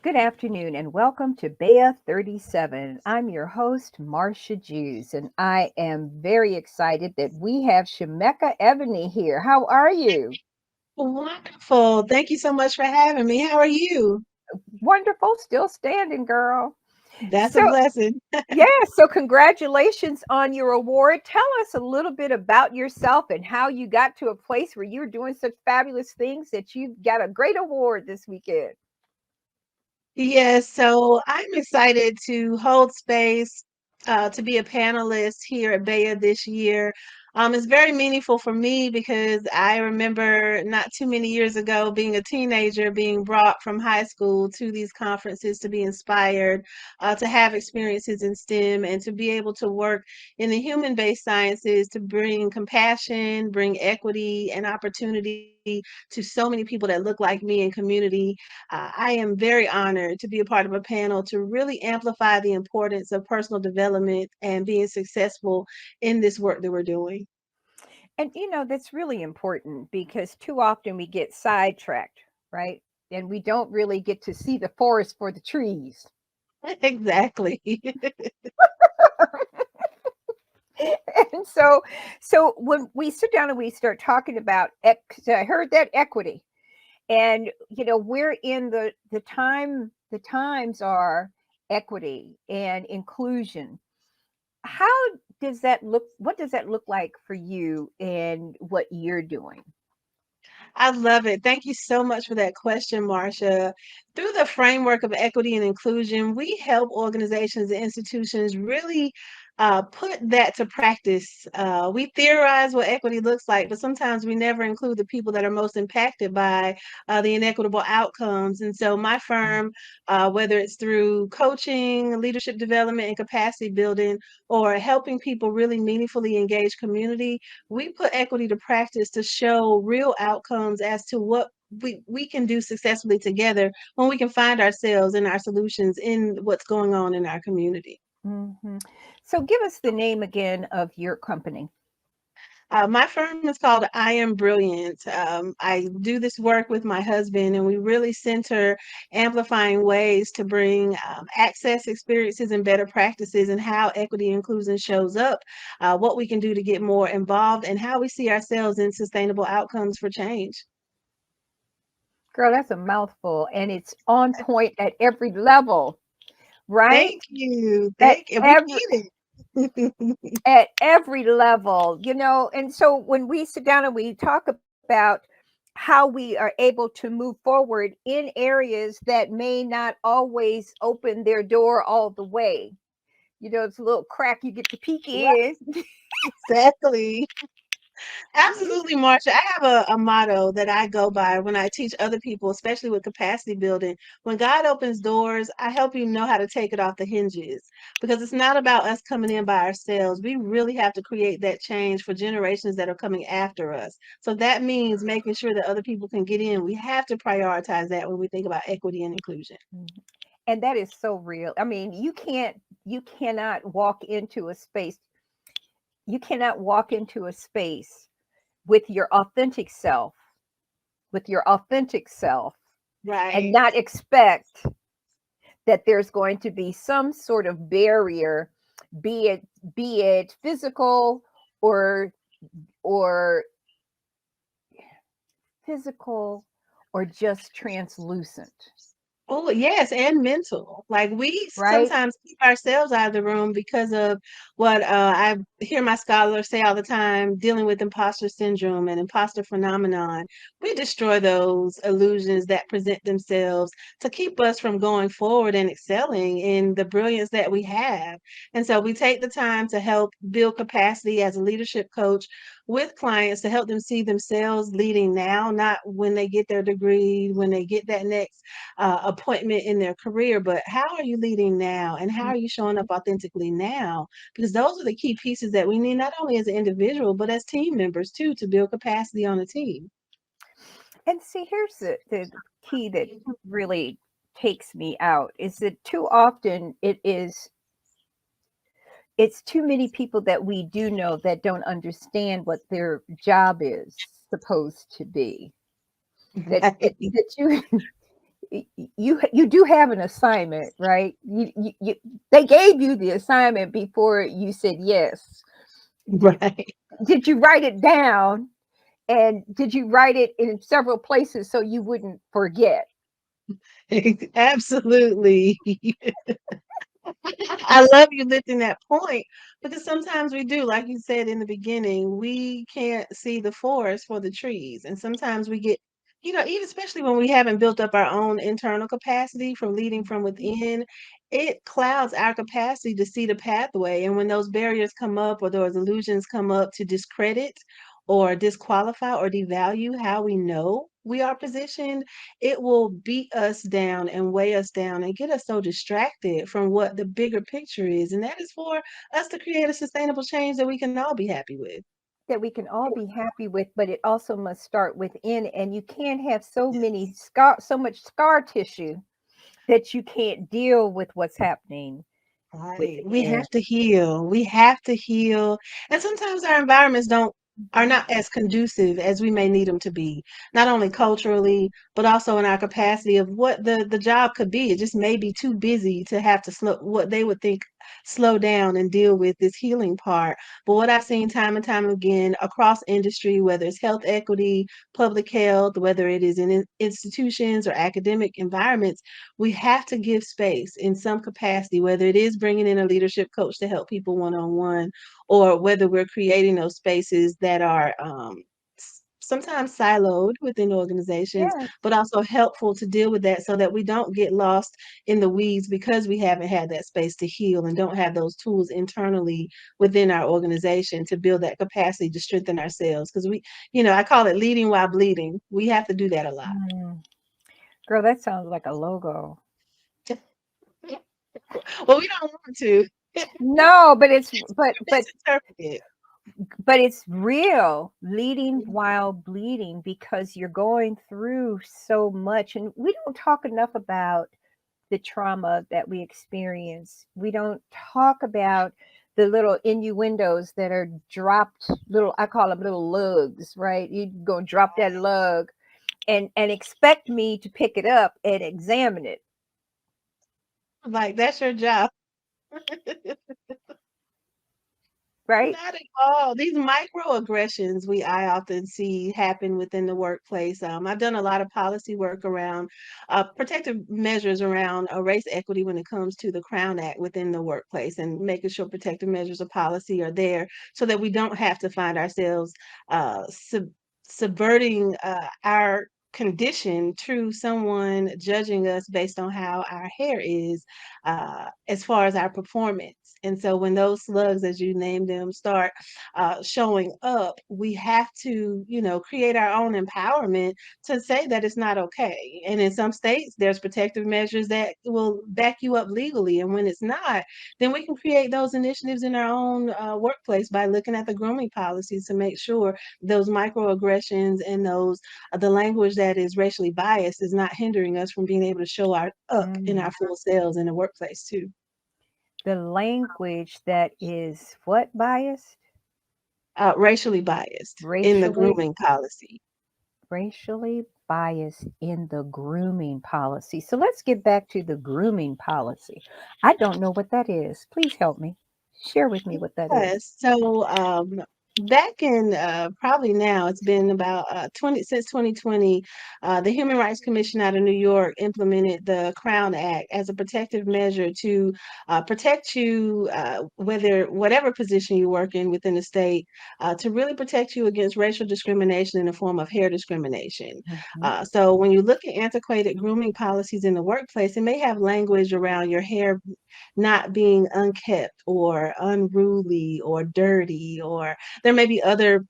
Good afternoon and welcome to Bea 37. I'm your host, Marcia Jews, and I am very excited that we have Shemekka Ebony here. How are you? Wonderful. Thank you so much for having me. How are you? Wonderful, still standing, girl. That's a So, blessing. yeah, so congratulations on your award. Tell us a little bit about yourself and how you got to a place where you're doing such fabulous things that you got a great award this weekend. Yes, so I'm excited to hold space to be a panelist here at Baya this year. It's very meaningful for me because I remember not too many years ago being a teenager, being brought from high school to these conferences to be inspired, to have experiences in STEM, and to be able to work in the human-based sciences to bring compassion, bring equity and opportunity to so many people that look like me in community. I am very honored to be a part of a panel to really amplify the importance of personal development and being successful in this work that we're doing. And that's really important because too often we get sidetracked, right? And we don't really get to see the forest for the trees. Exactly. And so when we sit down and we start talking about I heard that equity, and we're in the times are equity and inclusion. How does that look? What does that look like for you and what you're doing? I love it. Thank you so much for that question, Marcia. Through the framework of equity and inclusion, we help organizations and institutions really put that to practice. We theorize what equity looks like, but sometimes we never include the people that are most impacted by the inequitable outcomes. And so, my firm, whether it's through coaching, leadership development, and capacity building, or helping people really meaningfully engage community, we put equity to practice to show real outcomes as to what we can do successfully together when we can find ourselves and our solutions in what's going on in our community. Hmm. So give us the name again of your company. My firm is called I Am Brilliant. I do this work with my husband, and we really center amplifying ways to bring access, experiences, and better practices, and how equity and inclusion shows up, what we can do to get more involved, and how we see ourselves in sustainable outcomes for change. Girl, that's a mouthful, and it's on point at every level, right? Thank you. At Thank you. We every need it. at every level, and so when we sit down and we talk about how we are able to move forward in areas that may not always open their door all the way. It's a little crack you get to peek Right, in. exactly. Absolutely, Marsha. I have a motto that I go by when I teach other people, especially with capacity building. When God opens doors, I help you know how to take it off the hinges because it's not about us coming in by ourselves. We really have to create that change for generations that are coming after us. So that means making sure that other people can get in. We have to prioritize that when we think about equity and inclusion. And that is so real. I mean, you cannot walk into a space. You cannot walk into a space with your authentic self, with your authentic self, and Right. not expect that there's going to be some sort of barrier, be it be it physical or or physical or just translucent, Oh, yes, and mental. Like we right? sometimes keep ourselves out of the room because of what I hear my scholars say all the time, dealing with imposter syndrome and imposter phenomenon. We destroy those illusions that present themselves to keep us from going forward and excelling in the brilliance that we have. And so we take the time to help build capacity as a leadership coach with clients to help them see themselves leading now, not when they get their degree, when they get that next appointment in their career, but how are you leading now and how are you showing up authentically now? Because those are the key pieces that we need, not only as an individual, but as team members too, to build capacity on a team. And see, here's the key that really takes me out is that too often it's too many people that we do know that don't understand what their job is supposed to be. That Right. that you you do have an assignment, right? They gave you the assignment before you said yes. Did, Right. did you write it down? And did you write it in several places so you wouldn't forget? Absolutely. I love you lifting that point because sometimes we do, like you said in the beginning, we can't see the forest for the trees. And sometimes we get, even especially when we haven't built up our own internal capacity from leading from within, it clouds our capacity to see the pathway. And when those barriers come up or those illusions come up to discredit or disqualify or devalue how we know we are positioned, it will beat us down and weigh us down and get us so distracted from what the bigger picture is. And that is for us to create a sustainable change that we can all be happy with. That we can all be happy with, but it also must start within. And you can't have so much scar tissue that you can't deal with what's happening Right. We within. have to heal. We have to heal. And sometimes our environments don't are Mhm. not as conducive as we may need them to be, not only culturally, but also in our capacity of what the job could be. It just may be too busy to have to slow what they would think slow down and deal with this healing part. But what I've seen time and time again across industry, whether it's health equity, public health, whether it is in institutions or academic environments, we have to give space in some capacity, whether it is bringing in a leadership coach to help people one on one, or whether we're creating those spaces that are sometimes siloed within organizations, Yes. but also helpful to deal with that so that we don't get lost in the weeds because we haven't had that space to heal and don't have those tools internally within our organization to build that capacity to strengthen ourselves. Because I call it leading while bleeding. We have to do that a lot. Mm. Girl, that sounds like a logo. Well, we don't want to. No, but it's It's but but misinterpreted. but it's real, leading while bleeding, because you're going through so much. And we don't talk enough about the trauma that we experience. We don't talk about the little innuendos that are dropped, little, I call them little lugs, right? You go and drop that lug and expect me to pick it up and examine it, Like that's your job. right? Not at all. These microaggressions I often see happen within the workplace. I've done a lot of policy work around protective measures around race equity when it comes to the Crown Act within the workplace and making sure protective measures of policy are there so that we don't have to find ourselves subverting our condition through someone judging us based on how our hair is as far as our performance. And so when those slugs, as you name them, start showing up, we have to, create our own empowerment to say that it's not okay. And in some states, there's protective measures that will back you up legally. And when it's not, then we can create those initiatives in our own workplace by looking at the grooming policies to make sure those microaggressions and the language that is racially biased is not hindering us from being able to show our up in Mm. our full selves in the workplace too. The language that is what biased? Racially biased in the Racially grooming policy. racially biased in the grooming policy. So let's get back to the grooming policy. I don't know what that is. Please help me. Share with me what that is. Yes. So back in probably now it's been about 20 since 2020, the Human Rights Commission out of New York implemented the Crown Act as a protective measure to protect you, whatever position you work in within the state, to really protect you against racial discrimination in the form of hair discrimination. Mhm. So when you look at antiquated grooming policies in the workplace, it may have language around your hair not being unkept or unruly or dirty, or there may be other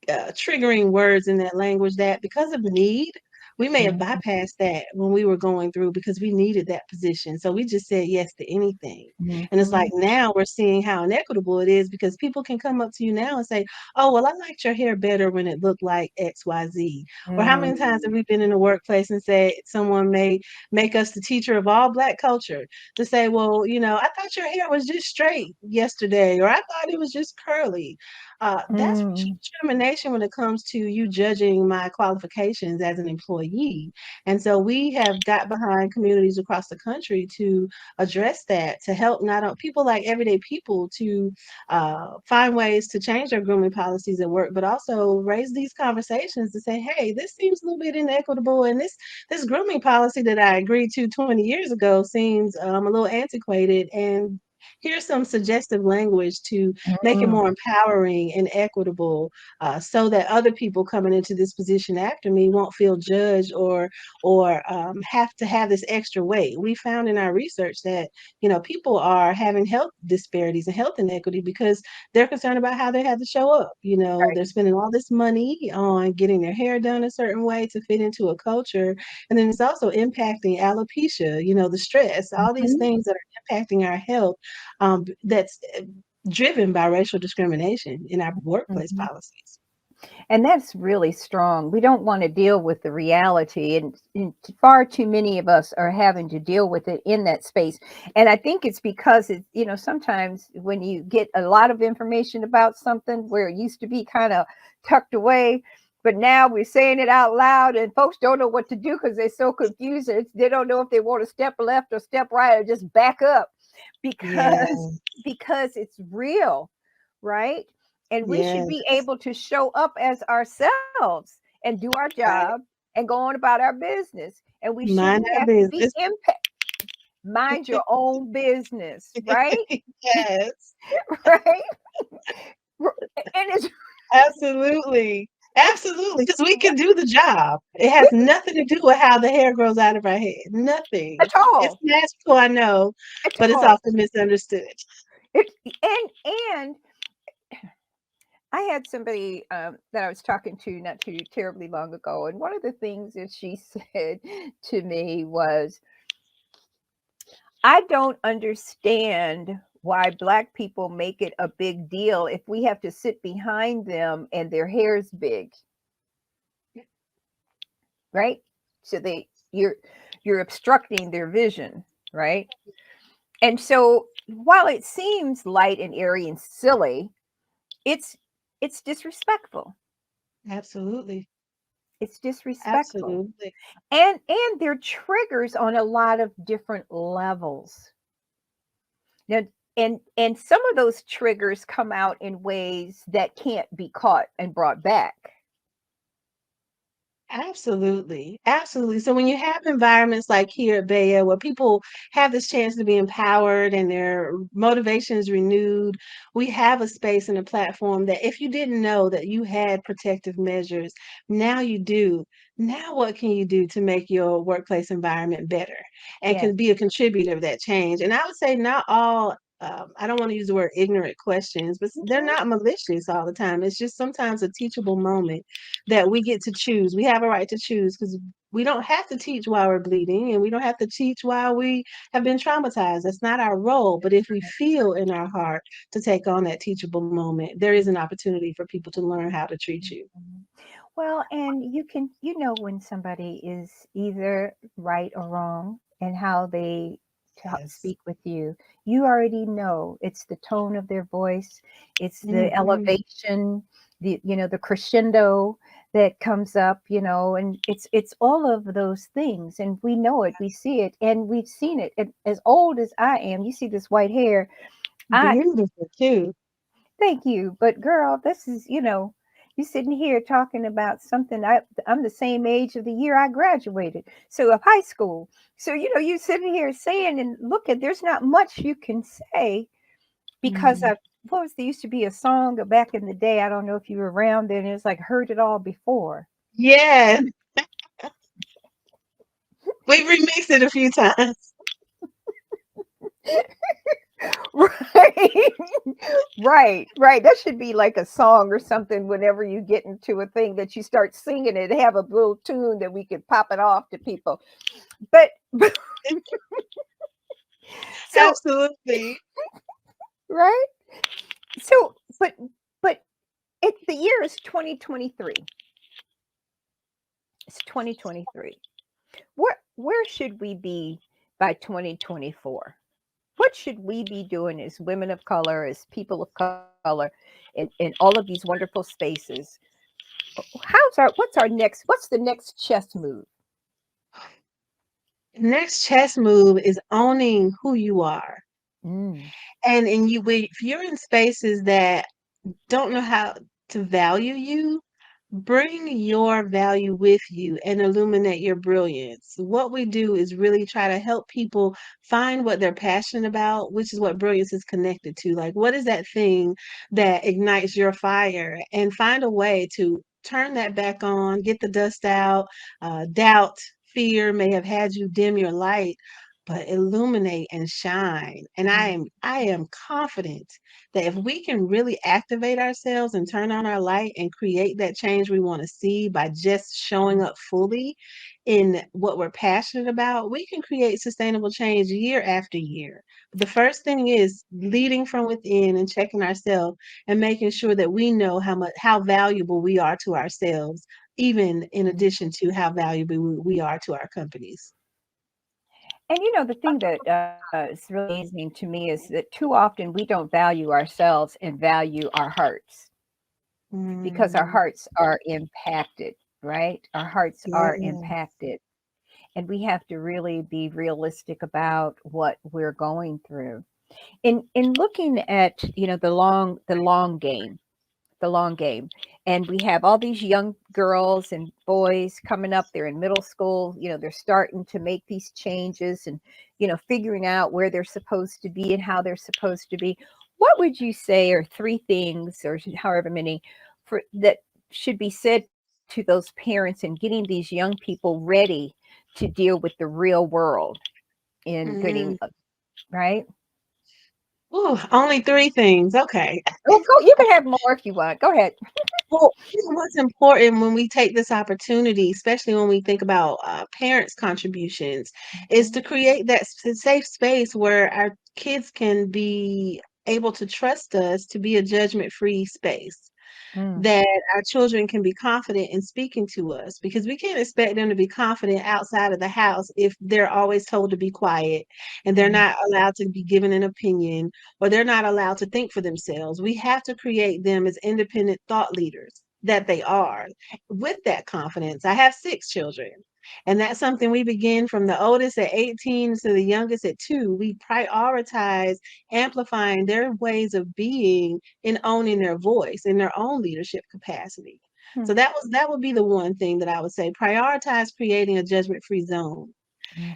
triggering words in that language that because of need, we may have Mhm. bypassed that when we were going through because we needed that position. So we just said yes to anything. And it's like Mhm. now we're seeing how inequitable it is because people can come up to you now and say, oh, well, I liked your hair better when it looked like XYZ. Or how Mm. many times have we been in the workplace and say someone may make us the teacher of all Black culture to say, well, I thought your hair was just straight yesterday, or I thought it was just curly. That's racial Mm. discrimination when it comes to you judging my qualifications as an employee. ye. And so we have got behind communities across the country to address that, to help not only people like everyday people to find ways to change their grooming policies at work, but also raise these conversations to say, hey, this seems a little bit inequitable, and this grooming policy that I agreed to 20 years ago seems a little antiquated, and here's some suggestive language to make it Mm, more empowering and equitable, so that other people coming into this position after me won't feel judged or have to have this extra weight. We found in our research that people are having health disparities and health inequity because they're concerned about how they have to show up. right. They're spending all this money on getting their hair done a certain way to fit into a culture, and then it's also impacting alopecia, the stress, all these Mhm, things that are impacting our health, that's driven by racial discrimination in our workplace mhm. policies. And that's really strong. We don't want to deal with the reality, and far too many of us are having to deal with it in that space. And I think it's because sometimes when you get a lot of information about something where it used to be kind of tucked away, but now we're saying it out loud, and folks don't know what to do because they're so confused. They don't know if they want to step left or step right or just back up Yeah, because because it's real, right? And we should be yes, able to show up as ourselves and do our right. job and go on about our business. And we Mind shouldn't our have to be business. impact. Mind your own business, right? Yes, Right? And it's absolutely. it's Absolutely, because we can do the job. It has nothing to do with how the hair grows out of our head. Nothing. at It's all, magical, I know, at but it's all. often misunderstood. It and I had somebody that I was talking to not too terribly long ago, and one of the things that she said to me was, I don't understand why Black people make it a big deal if we have to sit behind them and their hair's big, right? So you're obstructing their vision, right? And so while it seems light and airy and silly, it's it's disrespectful. Absolutely. It's disrespectful. Absolutely. And they're triggers on a lot of different levels. Now, and some of those triggers come out in ways that can't be caught and brought back. Absolutely. Absolutely. So when you have environments like here at Baya where people have this chance to be empowered and their motivation is renewed, we have a space and a platform that if you didn't know that you had protective measures, now you do. Now what can you do to make your workplace environment better and Yes. can be a contributor of that change? And I would say not all I don't want to use the word ignorant questions, but they're Mhm. not malicious all the time. It's just sometimes a teachable moment that we get to choose. We have a right to choose because we don't have to teach while we're bleeding and we don't have to teach while we have been traumatized. That's not our role. But if we feel in our heart to take on that teachable moment, there is an opportunity for people to learn how to treat you. Mhm. Well, and you know when somebody is either right or wrong and how they Yes. speak with you. You already know it's the tone of their voice, it's the Hmm. elevation, the crescendo that comes up, and it's all of those things, and we know it, we see it, and we've seen it. And as old as I am, you see this white hair. I Beautiful too. Thank you. But girl, this is, you sitting here talking about something. I'm the same age of the year I graduated. So of high school. So, you sitting here saying, and look at, there's not much you can say because Mm. of there used to be a song back in the day. I don't know if you were around then. It was like heard it all before. Yeah, we remixed it a few times. Right. Right. That should be like a song or something whenever you get into a thing that you start singing it, have a little tune that we could pop it off to people. But so Absolutely. right? So but the year is 2023. It's 2023. Where should we be by 2024? What should we be doing as women of color, as people of color, in all of these wonderful spaces? What's the next chess move? Next chess move is owning who you are. Mm, And if you're in spaces that don't know how to value you, bring your value with you and illuminate your brilliance. What we do is really try to help people find what they're passionate about, which is what brilliance is connected to. Like, what is that thing that ignites your fire? And find a way to turn that back on, get the dust out. Doubt, fear may have had you dim your light, but illuminate and shine. And mm, I am confident that if we can really activate ourselves and turn on our light and create that change we want to see by just showing mm, up fully in what we're passionate about, we can create sustainable change year after year. But the first thing is leading from within and checking ourselves and making sure that we know how valuable we are to ourselves, even in mm. addition to how valuable we are to our companies. And the thing that is really amazing to me is that too often we don't value ourselves and value our hearts because our Mm, hearts are impacted, right? Our hearts are yeah. impacted. And we have to really be realistic about what we're going through. In looking at, the long game, the long game. And we have all these young girls and boys coming up. They're in middle school. They're starting to make these changes and, figuring out where they're supposed to be and how they're supposed to be. What would you say are three things, or however many, for that should be said to those parents in getting these young people ready to deal with the real world in getting Mm. right? Ooh, only three things. Okay. Oh, go. You can have more if you want. Go ahead. Well, what's important when we take this opportunity, especially when we think about parents' contributions, is Mhm. to create that safe space where our kids can be able to trust us to be a judgment-free space, Mm, that our children can be confident in speaking to us, because we can't expect them to be confident outside of the house if they're always told to be quiet and they're mm, not allowed to be given an opinion, or they're not allowed to think for themselves. We have to create them as independent thought leaders that they are, with that confidence. I have 6 children. And that's something we begin from the oldest at 18 to the youngest at 2. We prioritize amplifying their ways of being in owning their voice in their own leadership capacity. So mm, that would be the one thing that I would say. Prioritize creating a judgment-free zone.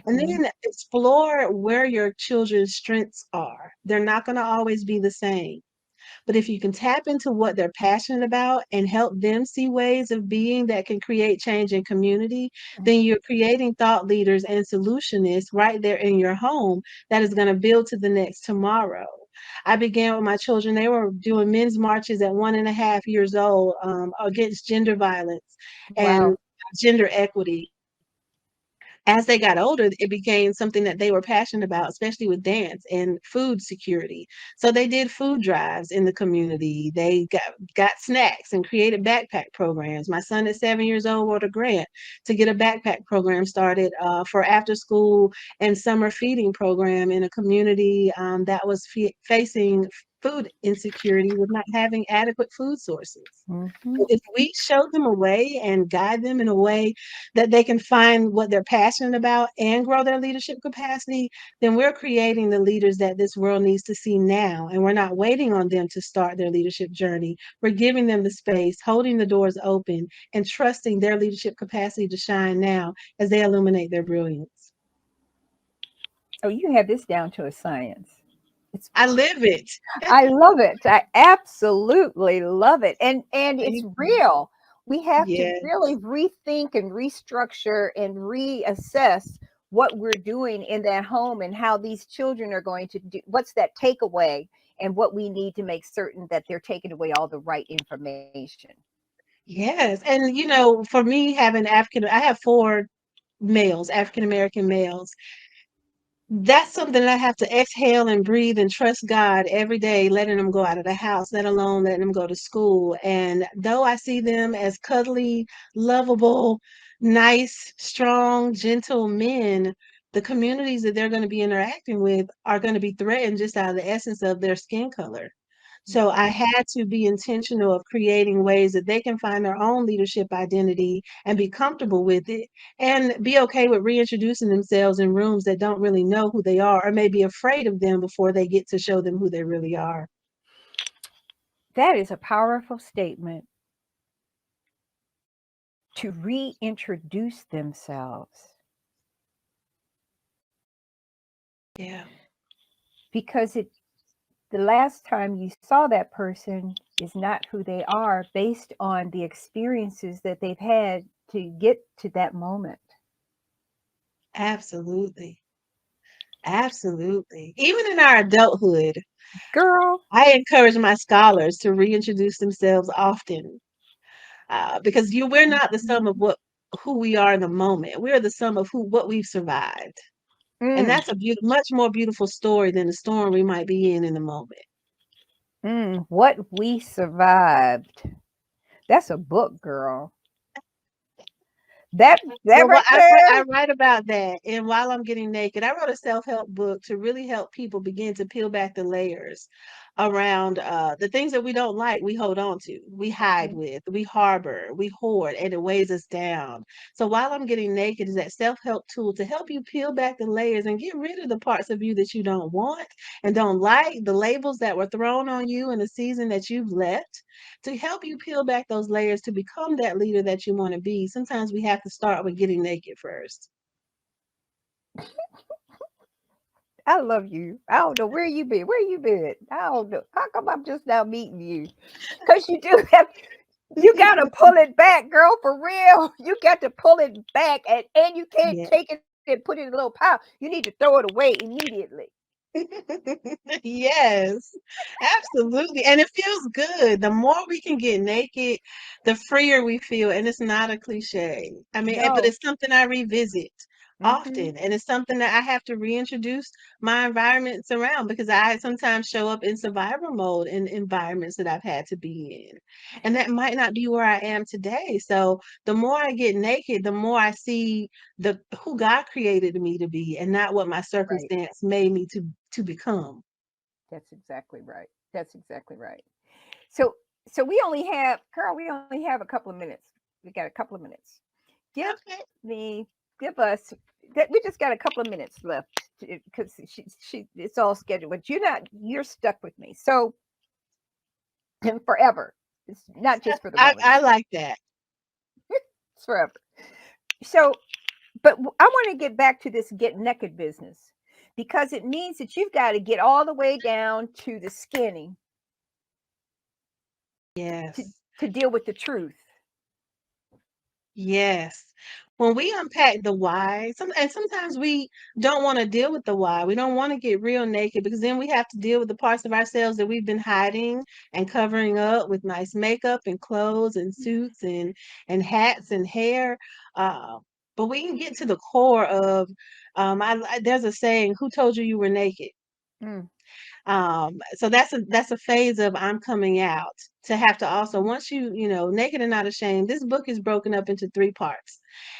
And mhm, then explore where your children's strengths are. They're not going to always be the same. But if you can tap into what they're passionate about and help them see ways of being that can create change in community, mm. then you're creating thought leaders and solutionists right there in your home that is going to build to the next tomorrow. I began with my children. They were doing men's marches at 1.5 years old, against gender violence and Wow. gender equity. As they got older, it became something that they were passionate about, especially with dance and food security. So they did food drives in the community. They got snacks and created backpack programs. My son at 7 years old wrote a grant to get a backpack program started for after school and summer feeding program in a community that was facing food insecurity with not having adequate food sources. Mhm. So if we show them a way and guide them in a way that they can find what they're passionate about and grow their leadership capacity, then we're creating the leaders that this world needs to see now. And we're not waiting on them to start their leadership journey. We're giving them the space, holding the doors open, and trusting their leadership capacity to shine now as they illuminate their brilliance. Oh, you have this down to a science. It's I live it. I love it. I absolutely love it. And it's Thank you. real. We have to Yeah. really rethink and restructure and reassess what we're doing in that home and how these children are going to do what's that takeaway and what we need to make certain that they're taking away all the right information. Yes. And for me having I have 4 males, African American males. That's something that I have to exhale and breathe and trust God every day, letting them go out of the house, let alone letting them go to school. And though I see them as cuddly, lovable, nice, strong, gentle men, the communities that they're going to be interacting with are going to be threatened just out of the essence of their skin color. So I Mhm. had to be intentional of creating ways that they can find their own leadership identity and be comfortable with it and be okay with reintroducing themselves in rooms that don't really know who they are or may be afraid of them before they get to show them who they really are. That is a powerful statement, to reintroduce themselves, Yeah, because it the last time you saw that person is not who they are based on the experiences that they've had to get to that moment. absolutely. Absolutely. Even in our adulthood, Girl, I encourage my scholars to reintroduce themselves often because we're not the sum of mhm. who we are in the moment. We're the sum of what we've survived. And Mm, that's a much more beautiful story than the storm we might be in the moment. what we survived. That's a book, girl. That Well, right I there. write about that, and while I'm getting naked, I wrote a self-help book to really help people begin to peel back the layers around the things that we don't like, we hold on to, we hide Mm, with, we harbor, we hoard, and it weighs us down. So while I'm getting naked is that self-help tool to help you peel back the layers and get rid of the parts of you that you don't want and don't like, the labels that were thrown on you in the season that you've left to help you peel back those layers to become that leader that you want to be. Sometimes we have to start with getting naked first. I love you. I don't know where you been. Where you been? I don't know. How come I'm just now meeting you? Because you do have, you got to pull it back, girl, for real. You got to pull it back, and you can't Yeah. take it and put it in a little pile. You need to throw it away immediately. Yes, absolutely. And it feels good. The more we can get naked, the freer we feel. And it's not a cliche. I mean, but No. it's something I revisit Mm-hmm. often. And it's something that I have to reintroduce my environments around because I sometimes show up in survivor mode in environments that I've had to be in. And that might not be where I am today. So the more I get naked, the more I see the who God created me to be and not what my Right. circumstance made me to become. That's exactly right. That's exactly right. So, so we only have, girl, we only have a couple of minutes. We got a couple of minutes. Give Okay. me, give us, that we just got a couple of minutes left because it's all scheduled, but you're stuck with me. So, and forever. It's not just for the moment, I like that. it's forever. So, but I want to get back to this get naked business because it means that you've got to get all the way down to the skinny to, Yes. to deal with the truth. Yes. When we unpack the why, sometimes we don't want to deal with the why. We don't want to get real naked because then we have to deal with the parts of ourselves that we've been hiding and covering up with nice makeup and clothes and suits and hats and hair. Uh, but we can get to the core of there's a saying, who told you you were naked? Mm, So that's a phase of I'm coming out to have to also once naked and not ashamed. This book is broken up into three parts,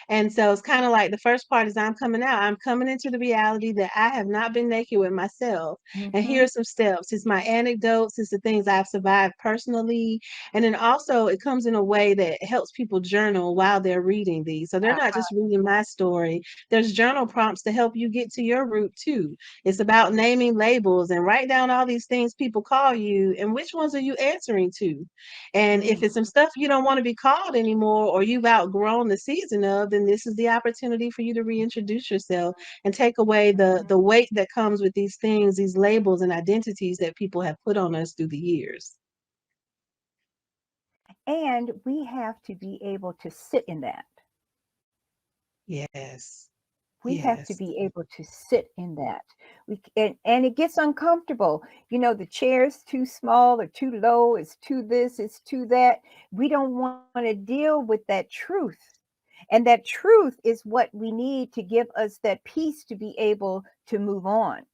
and so it's kind of like the first part is I'm coming out. I'm coming into the reality that I have not been naked with myself, and mm-hmm. here's some steps. It's my anecdotes. It's the things I've survived personally, and then also it comes in a way that helps people journal while they're reading these. So they're not Uh-huh. just reading my story. There's journal prompts to help you get to your root too. It's about naming labels and write down all these things people call you and which ones are you answering to. And if Mm, it's some stuff you don't want to be called anymore or you've outgrown the season of, then this is the opportunity for you to reintroduce yourself and take away the weight that comes with these things, these labels and identities that people have put on us through the years. and we have to be able to sit in that. Yes. We have to Yes. be able to sit in that. And it gets uncomfortable. You know, the chair's too small or too low, it's too this, it's too that. We don't want to deal with that truth. And that truth is what we need to give us that peace to be able to move on.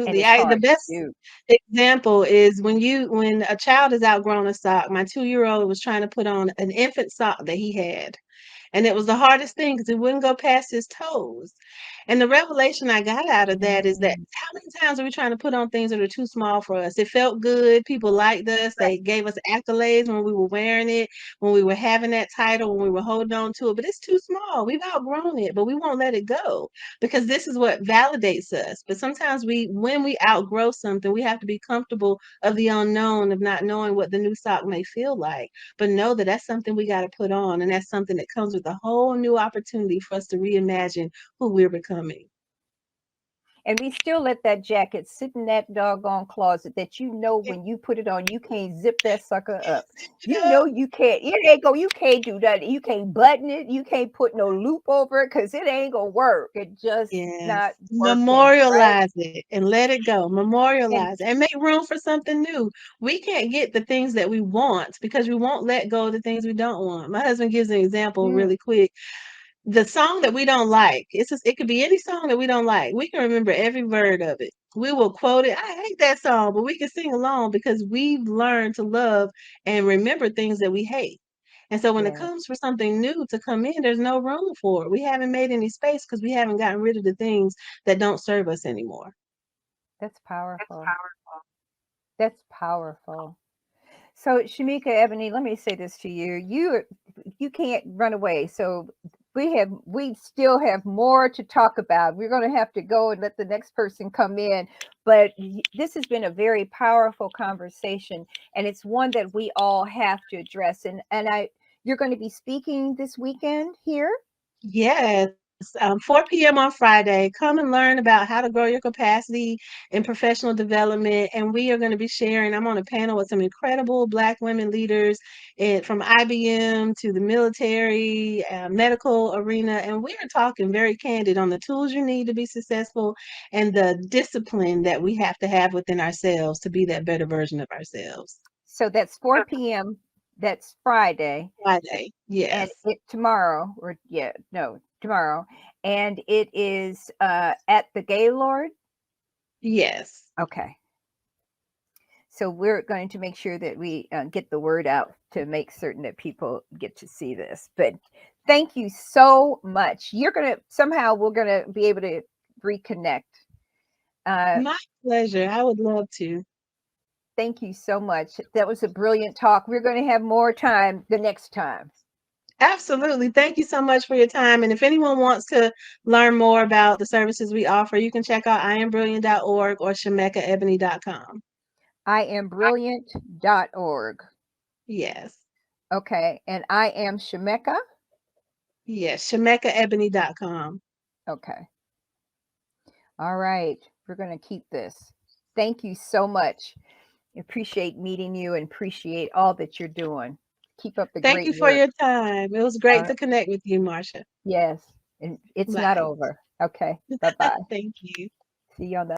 And Absolutely. it's The hard to best do. example is when a child has outgrown a sock. My 2-year-old was trying to put on an infant sock that he had. And it was the hardest thing because it wouldn't go past his toes. And the revelation I got out of that is that Mm, how many times are we trying to put on things that are too small for us? It felt good. People liked us. right. They gave us accolades when we were wearing it, when we were having that title, when we were holding on to it. But it's too small. We've outgrown it, but we won't let it go because this is what validates us. But sometimes when we outgrow something, we have to be comfortable of the unknown, of not knowing what the new sock may feel like. But know that that's something we got to put on, and that's something that comes with a whole new opportunity for us to reimagine who we're becoming. And we still let that jacket sit in that doggone closet that you know when you put it on, you can't zip that sucker up. You know you can't. It ain't go. You can't do that. You can't button it. You can't put no loop over it because it ain't gonna work. It just Yes. not working, right? Memorialize it and let it go. And Memorialize it and make room for something new. We can't get the things that we want because we won't let go of the things we don't want. My husband gives an example mm, really quick. The song that we don't like, it could be any song that we don't like. We can remember every word of it. We will quote it. I hate that song, but we can sing along because we've learned to love and remember things that we hate. And so when it yes, comes for something new to come in, there's no room for it. We haven't made any space because we haven't gotten rid of the things that don't serve us anymore. that's powerful. That's powerful. So, Shamika Ebony, let me say this to you. You can't run away. So we still have more to talk about. We're going to have to go and let the next person come in. But this has been a very powerful conversation, and it's one that we all have to address. And you're going to be speaking this weekend here. Yes, 4 p.m. on Friday. Come and learn about how to grow your capacity in professional development. And we are going to be sharing. I'm on a panel with some incredible Black women leaders from IBM to the military, medical arena. And we are talking very candid on the tools you need to be successful and the discipline that we have to have within ourselves to be that better version of ourselves. So that's 4 p.m. That's Friday, Friday. and Yes. it tomorrow, or yeah, no, tomorrow, and it is at the Gaylord. Yes. Okay. So we're going to make sure that we get the word out to make certain that people get to see this. But thank you so much. You're going to somehow we're going to be able to reconnect. Uh, My pleasure. I would love to. Thank you so much. That was a brilliant talk. We're going to have more time the next time. Absolutely. Thank you so much for your time. And if anyone wants to learn more about the services we offer, you can check out iambrilliant.org or shemekkaebony.com. IamBrilliant.org. Yes. Okay. And I am Shemekka. Yes. Shemekkaebony.com. Okay. All right. We're going to keep this. Thank you so much. Appreciate meeting you and appreciate all that you're doing. Keep up the Thank great you for work. your time. It was All great right. to connect with you, Marcia. Yes. And it's not Bye. over. Okay. Bye bye. Thank you. See you on the